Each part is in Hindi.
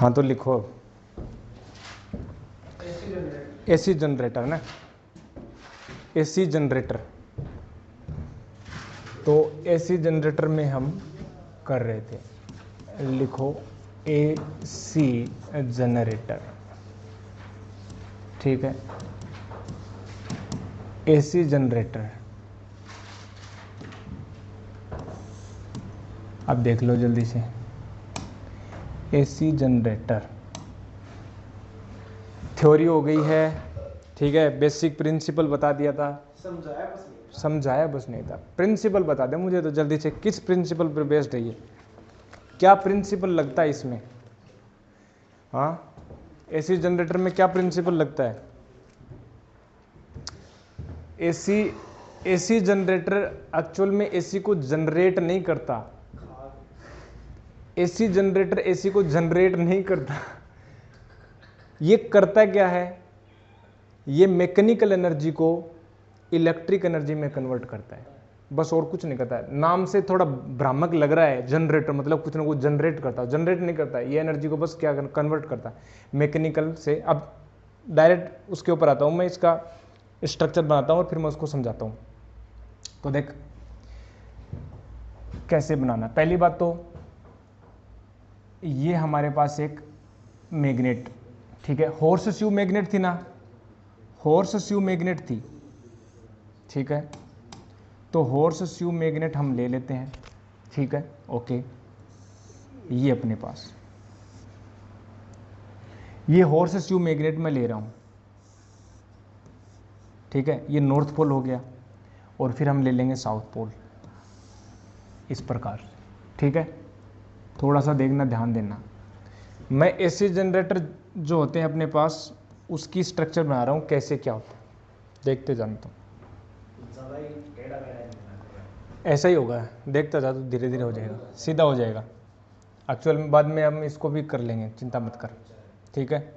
हाँ तो लिखो एसी जनरेटर ना, एसी जनरेटर। तो एसी जनरेटर में हम कर रहे थे, लिखो एसी जनरेटर, ठीक है। एसी जनरेटर, अब देख लो जल्दी से, एसी जनरेटर थ्योरी हो गई है, ठीक है। बेसिक प्रिंसिपल बता दिया था, समझाया बस नहीं था। प्रिंसिपल बता दे मुझे तो जल्दी से, किस प्रिंसिपल पर बेस्ड है ये, क्या प्रिंसिपल लगता है इसमें? हाँ, एसी जनरेटर में क्या प्रिंसिपल लगता है? एसी जनरेटर एक्चुअल में एसी को जनरेट नहीं करता, एसी जनरेटर एसी को जनरेट नहीं करता। ये करता क्या है? ये मैकेनिकल एनर्जी को इलेक्ट्रिक एनर्जी में कन्वर्ट करता है, बस और कुछ नहीं करता है। नाम से थोड़ा भ्रामक लग रहा है, जनरेटर मतलब कुछ ना कुछ जनरेट करता है, जनरेट नहीं करता है। ये एनर्जी को बस क्या कन्वर्ट करता है मैकेनिकल से। अब डायरेक्ट उसके ऊपर आता हूँ मैं, इसका स्ट्रक्चर बनाता हूँ और फिर मैं उसको समझाता हूँ। तो देख कैसे बनाना। पहली बात तो ये हमारे पास एक मैग्नेट, ठीक है, हॉर्स शू मैग्नेट थी ना, हॉर्स शू मैग्नेट थी, ठीक है। तो हॉर्स शू मैग्नेट हम ले लेते हैं, ठीक है, ओके। ये अपने पास ये हॉर्स शू मैग्नेट मैं ले रहा हूँ, ठीक है। ये नॉर्थ पोल हो गया, और फिर हम ले लेंगे साउथ पोल, इस प्रकार, ठीक है। थोड़ा सा देखना, ध्यान देना। मैं एसी जनरेटर जो होते हैं अपने पास, उसकी स्ट्रक्चर बना रहा हूँ, कैसे क्या होता है देखते जानता हूँ। ऐसा ही होगा, देखता जा तो धीरे धीरे हो जाएगा, सीधा हो जाएगा। एक्चुअल में बाद में हम इसको भी कर लेंगे, चिंता मत कर, ठीक है।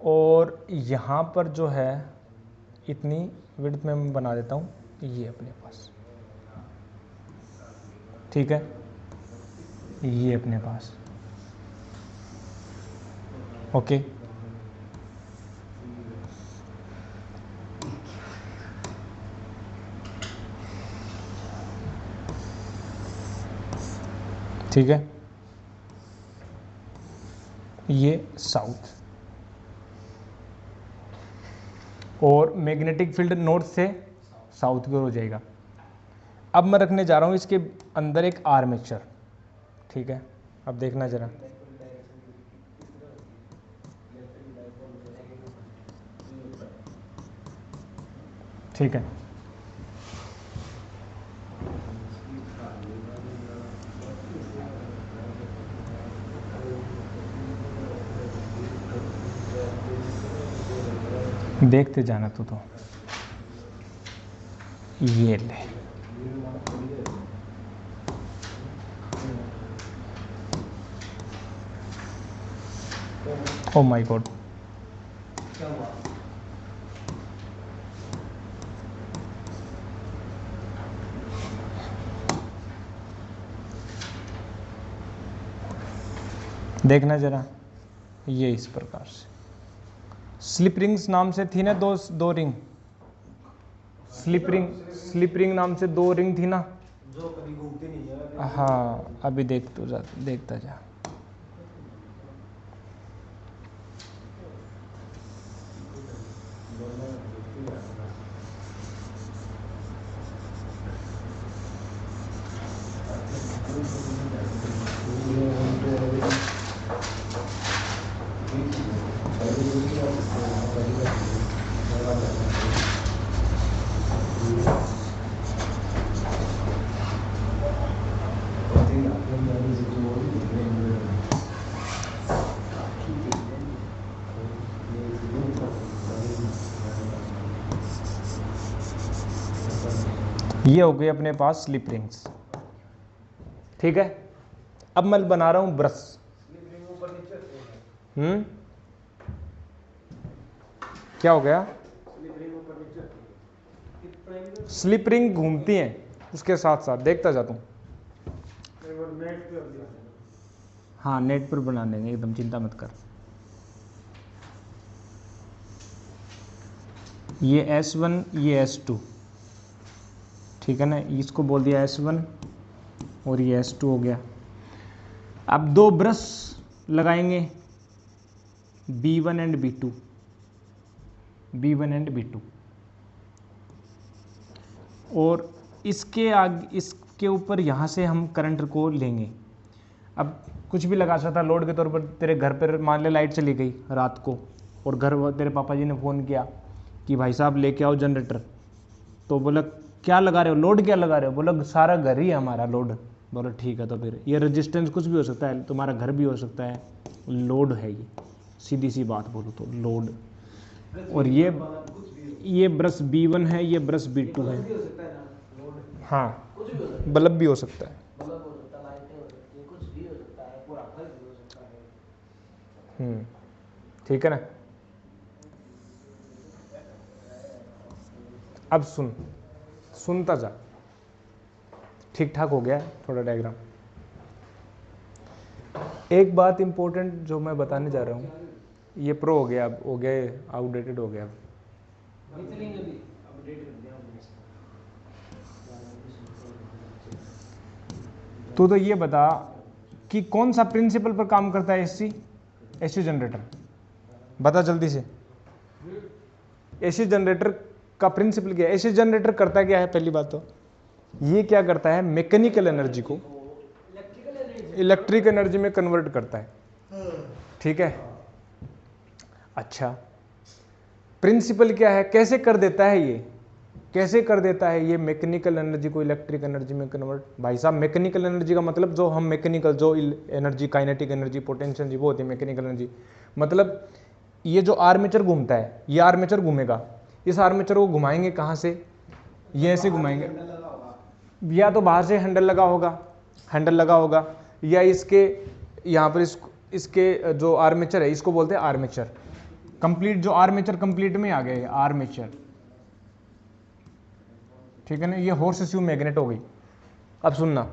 और यहाँ पर जो है इतनी विड्थ में मैं बना देता हूँ, ये अपने पास, ठीक है, ये अपने पास, ओके। ठीक है, ये साउथ, और मैग्नेटिक फील्ड नॉर्थ से साउथ की ओर हो जाएगा। अब मैं रखने जा रहा हूँ इसके अंदर एक आर्मेचर, ठीक है। अब देखना जरा, ठीक है। देखते जाना तू तो, ये ले, ओ माय गॉड, देखना जरा, ये इस प्रकार से स्लिप रिंग्स नाम से थी ना, दो रिंग, स्लिप रिंग नाम से दो रिंग थी ना, जो कभी घूमती नहीं है। हाँ, अभी देख तो जा, देखता जा। ये हो गई अपने पास स्लिप रिंग्स, ठीक है। अब मैं बना रहा हूं ब्रश, क्या हो गया? स्लिप रिंग घूमती हैं उसके साथ साथ, देखता जाता हूं। हाँ नेट पर बना देंगे, एकदम चिंता मत कर। ये S1 ये S2, ठीक है ना, इसको बोल दिया S1 और ये S2 हो गया। अब दो ब्रश लगाएंगे B1 and B2, B1 and B2, और इसके आगे इसके ऊपर यहाँ से हम करंट को लेंगे। अब कुछ भी लगा सकता, लोड के तौर पर तेरे घर पर मान ले लाइट चली गई रात को, और घर तेरे पापा जी ने फ़ोन किया कि भाई साहब लेके आओ जनरेटर, तो बोला क्या लगा रहे हो, लोड क्या लगा रहे हो, बोला सारा घर ही है हमारा लोड। बोला ठीक है, तो फिर ये रेजिस्टेंस कुछ भी हो सकता है, तुम्हारा घर भी हो सकता है, लोड है ये, सीधी सी बात बोलो तो लोड। और ये ब्रश B1 है, ये ब्रश B2 है। हाँ बल्ब भी हो सकता है, ठीक है ना। अब सुनता जा, ठीक ठाक हो गया है थोड़ा डायग्राम। एक बात इंपॉर्टेंट जो मैं बताने जा रहा हूँ, ये प्रो हो गया, अब हो गया आउटडेटेड हो गया अब। तो ये बता कि कौन सा प्रिंसिपल पर काम करता है एसी जनरेटर, बता जल्दी से। एसी जनरेटर का प्रिंसिपल क्या है? एसी जनरेटर करता क्या है? पहली बात तो ये क्या करता है, मैकेनिकल एनर्जी को इलेक्ट्रिक एनर्जी में कन्वर्ट करता है, ठीक है। अच्छा, प्रिंसिपल क्या है, कैसे कर देता है ये, कैसे कर देता है ये मैकेनिकल एनर्जी को इलेक्ट्रिक एनर्जी में कन्वर्ट? भाई साहब मैकेनिकल एनर्जी का मतलब जो हम मैकेनिकल जो energy, kinetic energy, potential energy, वो होती है मैकेनिकल एनर्जी। मतलब ये जो आर्मेचर घूमता है, ये आर्मेचर घूमेगा, इस आर्मेचर को घुमाएंगे कहाँ से, ये ऐसे घुमाएंगे, या तो बाहर से हैंडल लगा होगा, या इसके यहाँ पर इसके जो आर्मेचर है इसको बोलते हैं आर्मेचर कंप्लीट। जो आर्मेचर कंप्लीट में आ गया आर्मेचर, ठीक है ना। ये हॉर्स शू मैग्नेट हो गई। अब सुनना,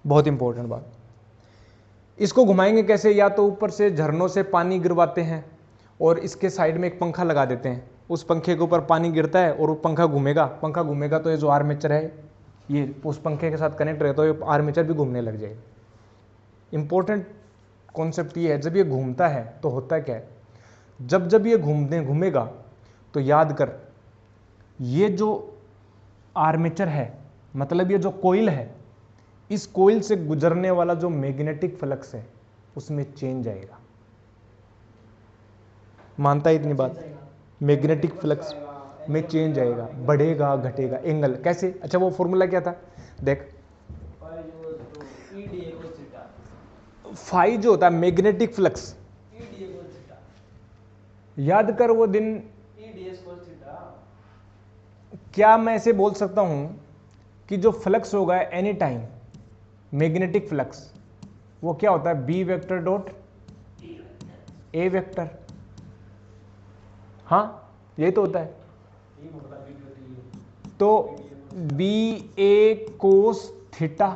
बहुत इंपॉर्टेंट बात, इसको घुमाएंगे कैसे? या तो ऊपर से झरनों से पानी गिरवाते हैं और इसके साइड में एक पंखा लगा देते हैं, उस पंखे के ऊपर पानी गिरता है और वो पंखा घूमेगा तो ये जो आर्मेचर है ये उस पंखे के साथ कनेक्ट रहता है, तो ये आर्मेचर भी घूमने लग जाएगा। इंपॉर्टेंट कॉन्सेप्ट ये है, जब ये घूमता है तो होता क्या है, जब ये घूमेगा तो याद कर, ये जो आर्मेचर है मतलब ये जो कोइल है, इस कोइल से गुजरने वाला जो मैग्नेटिक फ्लक्स है उसमें चेंज आएगा। मानता है इतनी बात? मैग्नेटिक फ्लक्स में चेंज आएगा, बढ़ेगा घटेगा, एंगल कैसे? अच्छा वो फॉर्मूला क्या था देख, फाई जो होता है मैग्नेटिक फ्लक्स, याद कर वो दिन। क्या मैं ऐसे बोल सकता हूं कि जो फ्लक्स होगा एनी टाइम मैग्नेटिक फ्लक्स, वो क्या होता है, B vector dot A vector, हाँ यही तो होता है। तो बी ए कोस थीटा।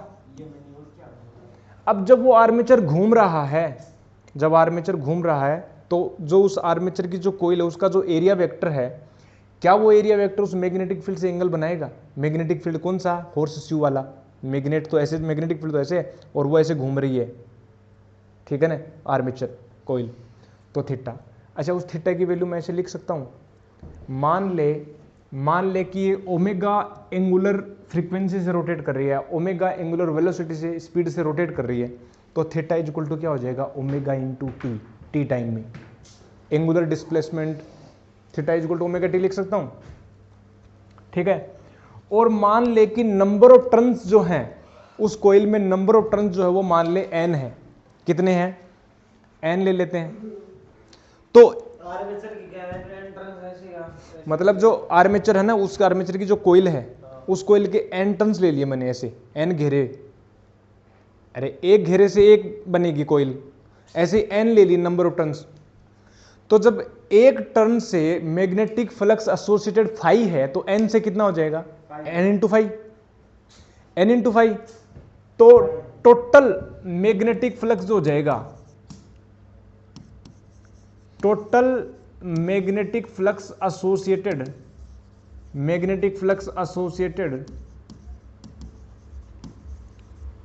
अब जब वो आर्मेचर घूम रहा है, तो जो उस आर्मेचर की जो कोइल है उसका जो एरिया वेक्टर है, क्या वो एरिया वेक्टर उस मैग्नेटिक फील्ड से एंगल बनाएगा? मैग्नेटिक फील्ड कौन सा? हॉर्स शू वाला। मैग्नेटिक फील्ड तो ऐसे, और वो ऐसे घूम रही है, ठीक है ना, आर्मेचर कोइल, तो थीटा। अच्छा उस थीटा की वैल्यू मैं ऐसे लिख सकता हूँ, मान ले कि ये ओमेगा एंगुलर फ्रीक्वेंसी से रोटेट कर रही है, ओमेगा एंगुलर वेलोसिटी से, स्पीड से रोटेट कर रही है, तो थीटा इज इक्वल टू क्या हो जाएगा, ओमेगा इंटू टी टाइम में angular displacement, theta is equal to omega T लिख सकता हूं, ठीक है। और मान ले कि नंबर ऑफ टर्न्स जो हैं उस कोइल में, नंबर ऑफ टर्न्स जो है वो मान ले n है, कितने हैं, n ले लेते हैं। तो आर्मेचर की क्या है, मतलब जो आर्मेचर है ना, उस आर्मेचर की जो कोइल है, उस कोइल के n टर्न्स ले लिए मैंने, ऐसे n घेरे, अरे एक घेरे से एक बनेगी कोइल, ऐसे n ले लिए नंबर ऑफ टर्न्स। तो जब एक टर्न से मैग्नेटिक फ्लक्स एसोसिएटेड फाई है, तो n से कितना हो जाएगा, n इंटू फाई, तो टोटल मैग्नेटिक फ्लक्स जो हो जाएगा, total magnetic flux associated, magnetic flux associated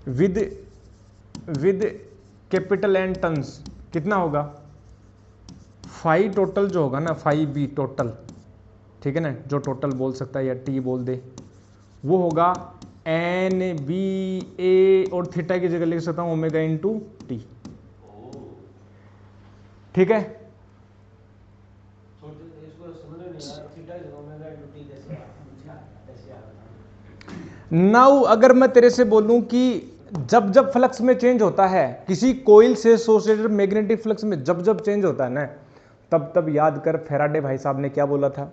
with capital N turns कितना होगा, फाई टोटल जो होगा ना, फाई बी टोटल, ठीक है ना, जो टोटल बोल सकता है या टी बोल दे, वो होगा एन बी ए और थीटा की जगह लिख सकता हूं ओमेगा इंटू टी, ठीक है। नाउ अगर मैं तेरे से बोलूं कि जब जब फ्लक्स में चेंज होता है, किसी कोइल से एसोसिएटेड मैग्नेटिक फ्लक्स में जब जब चेंज होता है ना, तब तब याद कर फैराडे भाई साहब ने क्या बोला था।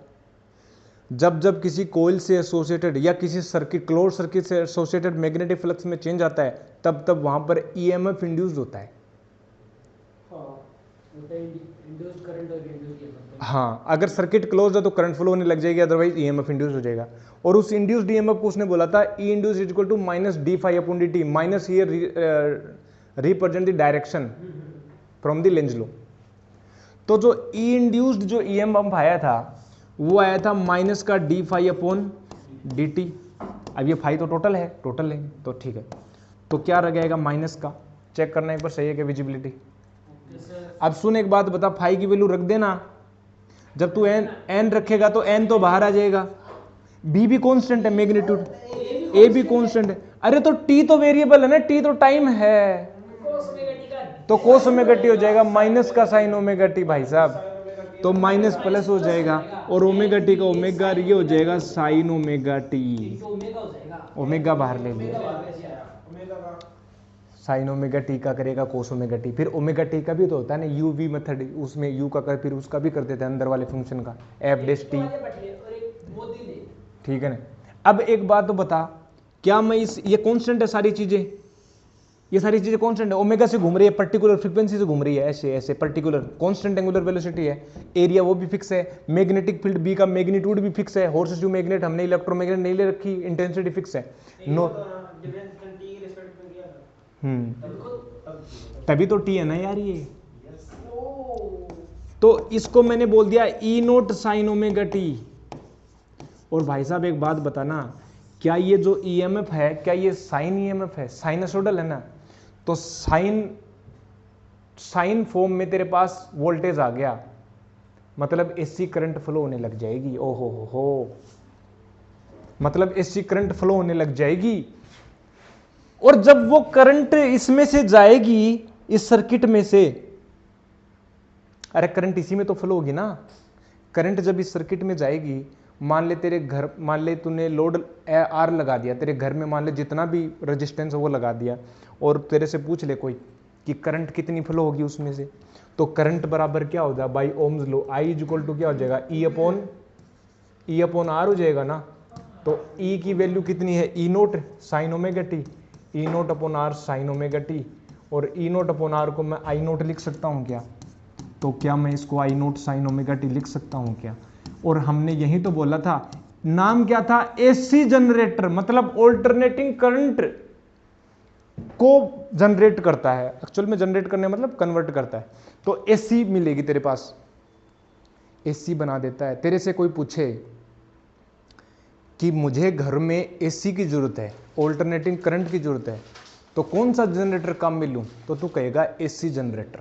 जब जब किसी कोइल से एसोसिएटेड या किसी सर्किट, क्लोज सर्किट से एसोसिएटेड मैग्नेटिक फ्लक्स में चेंज आता है, तब तब वहां पर ईएमएफ इंड्यूस्ड होता है। हाँ, अगर सर्किट क्लोज है तो करंट फ्लो होने लग जाएगी, अदरवाइज ईएमएफ इंड्यूस हो जाएगा। और उस इंड्यूस्ड ईएमएफ को उसने बोला था e induced is equal to minus d phi upon D t, minus here represent the direction from the Lenz law. तो जो ई इंड्यूस्ड जो ईएमएफ आया था वो आया था माइनस का D phi upon D T. अब ये फाई तो टोटल है तो ठीक है, तो क्या रह जाएगा माइनस का, चेक करना एक बार सही है कि विजिबिलिटी। अब सुन एक बात बता, फाई की वैल्यू रख देना, जब तू एन रखेगा तो एन तो बाहर आ जाएगा, बी भी कांस्टेंट है, मैग्नीट्यूड ए भी कांस्टेंट है, अरे तो टी तो वेरिएबल है ना, टी तो टाइम है, तो कोस ओमेगा टी हो जाएगा, माइनस का साइन ओमेगा टी भाई साहब, तो माइनस प्लस हो जाएगा, और ओमेगा टी का ओमेगा ये हो जाएगा साइन ओमेगा टी, ओमेगा बाहर ले लिया, साइन ओमेगा टी का करेगा कोस ओमेगा टी। फिर ओमेगा टी का भी तो होता है ना यू वी मेथड, उसमें यू का कर फिर उसका भी कर देते हैं अंदर वाले फंक्शन का एफ डेश टी, ठीक है ना। अब एक बात तो बता, क्या मैं इस ये कांस्टेंट है सारी चीजें, ये सारी चीजें कांस्टेंट है, ओमेगा से घूम रही है, पर्टिकुलर फ्रीक्वेंसी से घूम रही है, ऐसे ऐसे पर्टिकुलर कांस्टेंट एंगुलर वेलोसिटी है, एरिया वो भी फिक्स है, मैग्नेटिक फील्ड बी का मैग्नीट्यूड भी फिक्स है, हॉर्स मैग्नेट हमने इलेक्ट्रोमैग्नेट नहीं ले रखी, इंटेंसिटी फिक्स है, नो तभी तो टी है ना यार ये। तो इसको मैंने बोल दिया ई नोट साइन ओमेगा टी। और भाई साहब एक बात बताना, क्या ये जो ईएमएफ है क्या ये साइन ईएमएफ है, साइनसोइडल है ना, तो साइन फॉर्म में तेरे पास वोल्टेज आ गया, मतलब एसी करंट फ्लो होने लग जाएगी, ओहो हो, मतलब एसी करंट फ्लो होने लग जाएगी। और जब वो करंट इसमें से जाएगी, इस सर्किट में से, अरे करंट इसी में तो फ्लो होगी ना, करंट जब इस सर्किट में जाएगी, मान ले तेरे घर, मान ले तूने लोड आर लगा दिया तेरे घर में, मान ले जितना भी रेजिस्टेंस है वो लगा दिया, और तेरे से पूछ ले कोई कि करंट कितनी फ्लो होगी उसमें से, तो करंट बराबर क्या हो जाएगा by ohm's law, I is equal to क्या हो जाएगा ई अपॉन आर हो जाएगा ना। तो ई की वैल्यू कितनी है, e naught sine omega t, e naught upon r sine omega t, और ई नोट अपॉन आर को मैं आई नोट लिख सकता हूँ क्या, तो क्या मैं इसको आई नोट साइन ओमेगा टी लिख सकता हूँ क्या। और हमने यही तो बोला था, नाम क्या था, एसी जनरेटर, मतलब ऑल्टरनेटिंग करंट को जनरेट करता है, एक्चुअल में जनरेट करने मतलब कन्वर्ट करता है, तो एसी मिलेगी तेरे पास, एसी बना देता है। तेरे से कोई पूछे कि मुझे घर में एसी की जरूरत है, ऑल्टरनेटिंग करंट की जरूरत है, तो कौन सा जनरेटर काम में लूं, तो तू कहेगा एसी जनरेटर।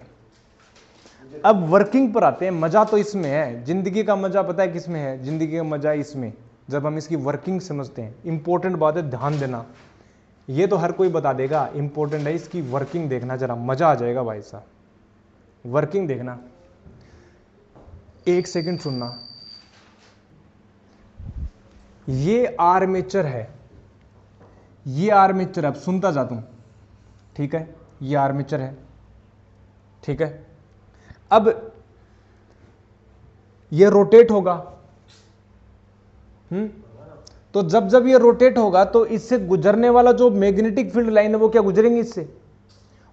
अब वर्किंग पर आते हैं, मजा तो इसमें है, जिंदगी का मजा पता है किसमें है, जिंदगी का मजा इसमें जब हम इसकी वर्किंग समझते हैं। इंपॉर्टेंट बात है, ध्यान देना, ये तो हर कोई बता देगा, इंपॉर्टेंट है इसकी वर्किंग देखना, जरा मजा आ जाएगा भाई साहब, वर्किंग देखना। एक सेकंड सुनना, ये आर्मेचर है, ये आर्मेचर, अब सुनता जा तू, ठीक है, ये आर्मेचर है, ठीक है। अब ये रोटेट होगा, तो जब जब ये रोटेट होगा तो इससे गुजरने वाला जो मैग्नेटिक फील्ड लाइन है वो क्या गुजरेंगे इससे,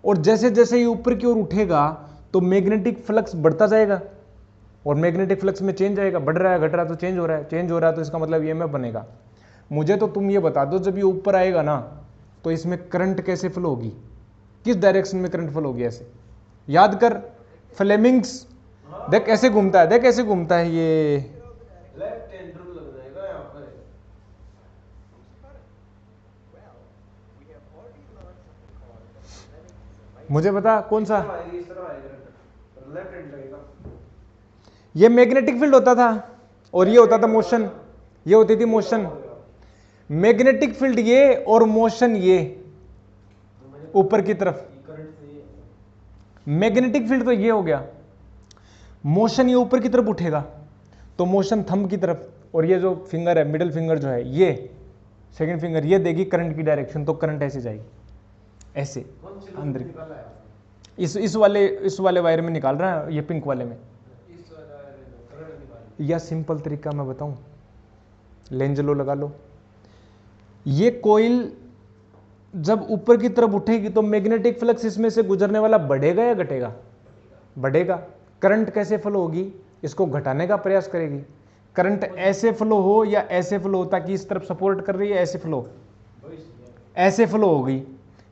और जैसे जैसे ये ऊपर की ओर उठेगा तो मैग्नेटिक फ्लक्स बढ़ता जाएगा, और मैग्नेटिक फ्लक्स में चेंज आएगा, बढ़ रहा है घट रहा है तो चेंज हो रहा है, चेंज हो रहा है तो इसका मतलब ईएमएफ बनेगा। मुझे तो तुम ये बता दो, जब ये ऊपर आएगा ना तो इसमें करंट कैसे फ्लो होगी, किस डायरेक्शन में करंट फ्लो होगी ऐसे, याद कर फ्लेमिंग्स, देख ऐसे घूमता है, देख ऐसे घूमता है ये, लेफ्ट हैंड रूल लग जाएगा यहाँ पर। मुझे बता कौन सा, इस तरह आएगा लेफ्ट हैंड लगेगा। ये मैग्नेटिक फील्ड होता था और ये होता था मोशन, ये होती थी मोशन। मैग्नेटिक फील्ड ये और मोशन ये ऊपर की तरफ, मैग्नेटिक फील्ड तो ये हो गया, मोशन ये ऊपर की तरफ उठेगा तो मोशन थंब की तरफ, और ये जो फिंगर है मिडिल फिंगर जो है ये सेकंड फिंगर, ये देगी करंट की डायरेक्शन, तो करंट ऐसे जाएगी ऐसे अंदर। इस वाले वायर में निकाल रहा है, ये पिंक वाले में, या सिंपल तरीका मैं बताऊं, लेंज लो लगा लो, ये कोयल जब ऊपर की तरफ उठेगी तो मैग्नेटिक फ्लक्स इसमें से गुजरने वाला बढ़ेगा या घटेगा, बढ़ेगा। करंट कैसे फ्लो होगी, इसको घटाने का प्रयास करेगी। करंट ऐसे फ्लो हो या ऐसे फ्लो हो, ताकि इस तरफ सपोर्ट कर रही है, ऐसे फ्लो, ऐसे फ्लो होगी।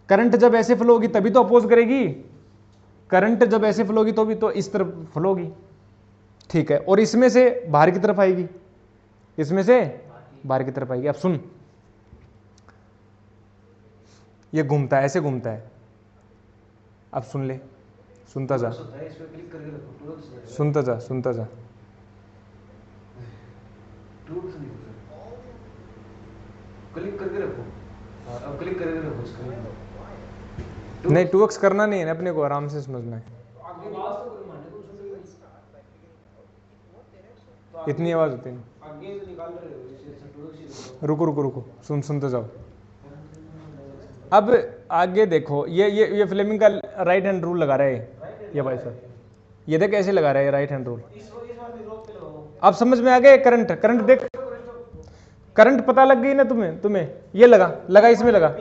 करंट जब ऐसे फ्लो होगी तभी तो अपोज करेगी, करंट जब ऐसे फ्लो होगी तो भी तो इस तरफ फ्लो होगी, ठीक है। और इसमें से बाहर की तरफ आएगी, इसमें से बाहर की तरफ आएगी। अब सुन, ये घूमता है, ऐसे घूमता है, अब सुन ले, सुनता जा, सुनता जा, सुनता जा। क्लिक करके रखो, अब क्लिक करके रखो स्क्रीन। नहीं 2x करना नहीं है अपने को, आराम से समझना है, इतनी आवाज होती है। आगे तो निकाल रहे हो, रुको रुको रुको, सुनते जाओ। अब आगे देखो, ये फ्लेमिंग का राइट हैंड रूल लगा रहा है ये भाई साहब, ये देख कैसे लगा रहा है राइट हैंड रूल। अब समझ में आ गया, करंट देख, करंट पता लग गई ना तुम्हें ये लगा इसमें लगा,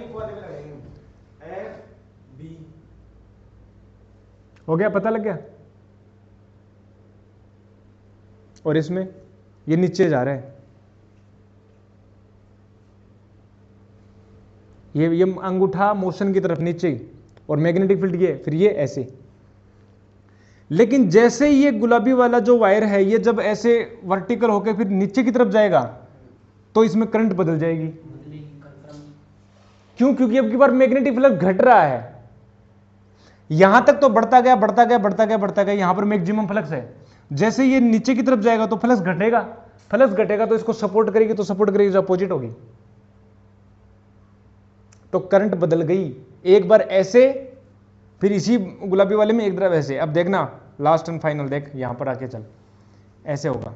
हो गया, पता लग गया। और इसमें ये नीचे जा रहा है, ये अंगूठा मोशन की तरफ नीचे ही, और मैग्नेटिक फील्ड ये, फिर ये ऐसे। लेकिन जैसे ये गुलाबी वाला जो वायर है, ये जब ऐसे वर्टिकल होकर फिर नीचे की तरफ जाएगा तो इसमें करंट बदल जाएगी। क्यों? क्योंकि अब की बार मैग्नेटिक फ्लक्स घट रहा है, यहां तक तो बढ़ता गया, यहां पर मैक्सिमम फ्लक्स है। जैसे ये नीचे की तरफ जाएगा तो फ्लक्स घटेगा तो इसको सपोर्ट करेगी, तो सपोर्ट करेगी जो अपोजिट होगी, तो करंट बदल गई। एक बार ऐसे, फिर इसी गुलाबी वाले में एक तरफ ऐसे। अब देखना लास्ट एंड फाइनल, देख यहां पर आके चल, ऐसे होगा।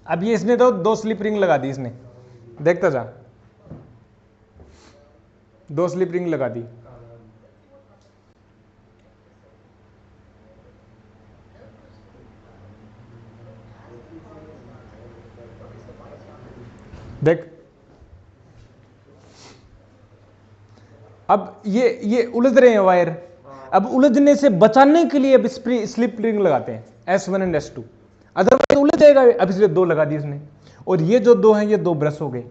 अब ये इसने तो 2 स्लिप रिंग लगा दी इसने, देखता जा, 2 स्लिप रिंग लगा दी। देख अब ये उलझ रहे हैं वायर, अब उलझने से बचाने के लिए अब स्लिप रिंग लगाते हैं S1 एंड S2, अदरवाइज उलझ जाएगा। अब इसलिए 2 लगा दी इसने, और ये जो 2 हैं ये 2 ब्रश हो गए।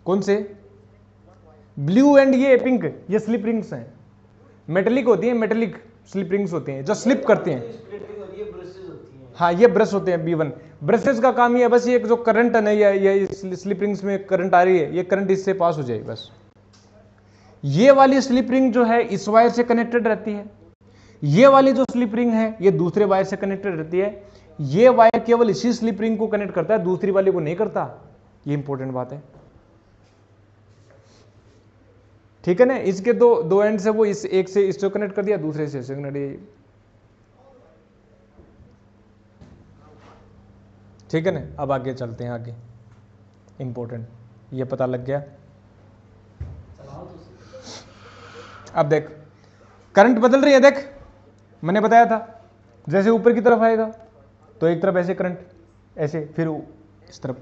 कौन से? ब्लू एंड ये पिंक, ये स्लिप रिंग्स हैं, मेटेलिक होती हैं, मेटेलिक स्लिप रिंग्स होती हैं जो स्लिप करती हैं। हाँ ये ब्रश होते हैं B1। ब्रशेस का काम ये है बस, ये जो करंट है ना, ये स्लिप रिंग्स में करंट आ रही है, ये करंट इससे पास हो जाए बस। ये वाली स्लिप रिंग जो है इस वायर से कनेक्टेड रहती है, ये वाली जो स्लिप रिंग है ये दूसरे वायर से कनेक्टेड रहती है। ये वायर केवल इसी स्लिप रिंग को कनेक्ट करता है, दूसरी वाली को नहीं करता। ये इंपॉर्टेंट बात है, ठीक है ना। इसके दो एंड से वो इस एक से इससे कनेक्ट कर दिया, दूसरे से कनेक्ट, ठीक है ना। अब आगे चलते हैं, आगे इंपॉर्टेंट, ये पता लग गया। अब देख करंट बदल रही है, देख मैंने बताया था, जैसे ऊपर की तरफ आएगा तो एक तरफ ऐसे करंट, ऐसे, फिर इस तरफ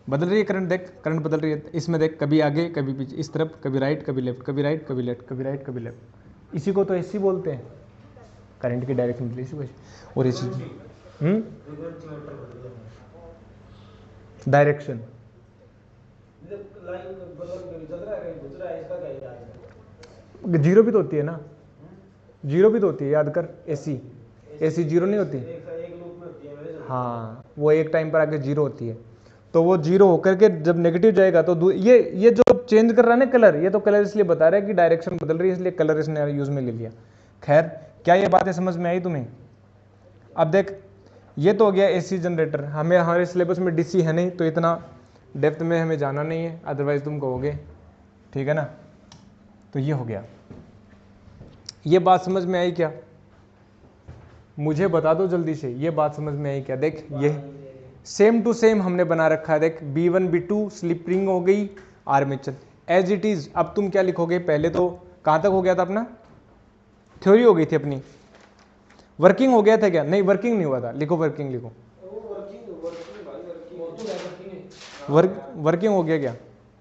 बदल रही है करंट। देख करंट बदल रही है इसमें, देख कभी आगे कभी पीछे, इस तरफ कभी राइट कभी लेफ्ट, कभी राइट कभी लेफ्ट, कभी राइट कभी लेफ्ट। इसी को तो ऐसी बोलते हैं, करंट की डायरेक्शन बदली इसी को। और इसी डायरेक्शन, जीरो भी तो होती है ना, जीरो भी तो होती है, याद कर। एसी एसी जीरो नहीं होती? हाँ, वो एक टाइम पर आके जीरो होती है। तो वो जीरो होकर के जब नेगेटिव जाएगा तो ये जो चेंज कर रहा है ना कलर, ये तो कलर इसलिए बता रहा है कि डायरेक्शन बदल रही है, इसलिए कलर इसने यूज में ले लिया। खैर, क्या ये बातें समझ में आई तुम्हें? अब देख, ये तो हो गया एसी जनरेटर। हमें हमारे सिलेबस में डीसी है नहीं, तो इतना डेप्थ में हमें जाना नहीं है, अदरवाइज तुम कहोगे, ठीक है ना। तो ये हो गया। ये बात समझ में आई क्या? मुझे बता दो जल्दी से, ये बात समझ में आई क्या? देख, ये सेम टू सेम हमने बना रखा है। देख, B1 B2 स्लिप रिंग हो गई, आर्मेचर एज इट इज। अब तुम क्या लिखोगे? पहले तो कहां तक हो गया था अपना? थ्योरी हो गई थी अपनी। वर्किंग हो गया था क्या? नहीं, वर्किंग नहीं हुआ था। लिखो, वर्किंग लिखो। वर्किंग हो गया क्या?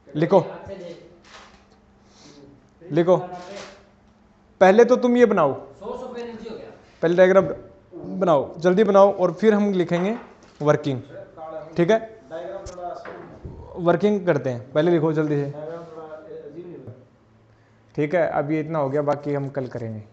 लिखो, लिखो। पहले तो तुम ये बनाओ, पहले डायग्राम बनाओ, जल्दी बनाओ, और फिर हम लिखेंगे वर्किंग, ठीक है? वर्किंग करते हैं, पहले लिखो जल्दी से, ठीक है? अब ये इतना हो गया, बाकी हम कल करेंगे।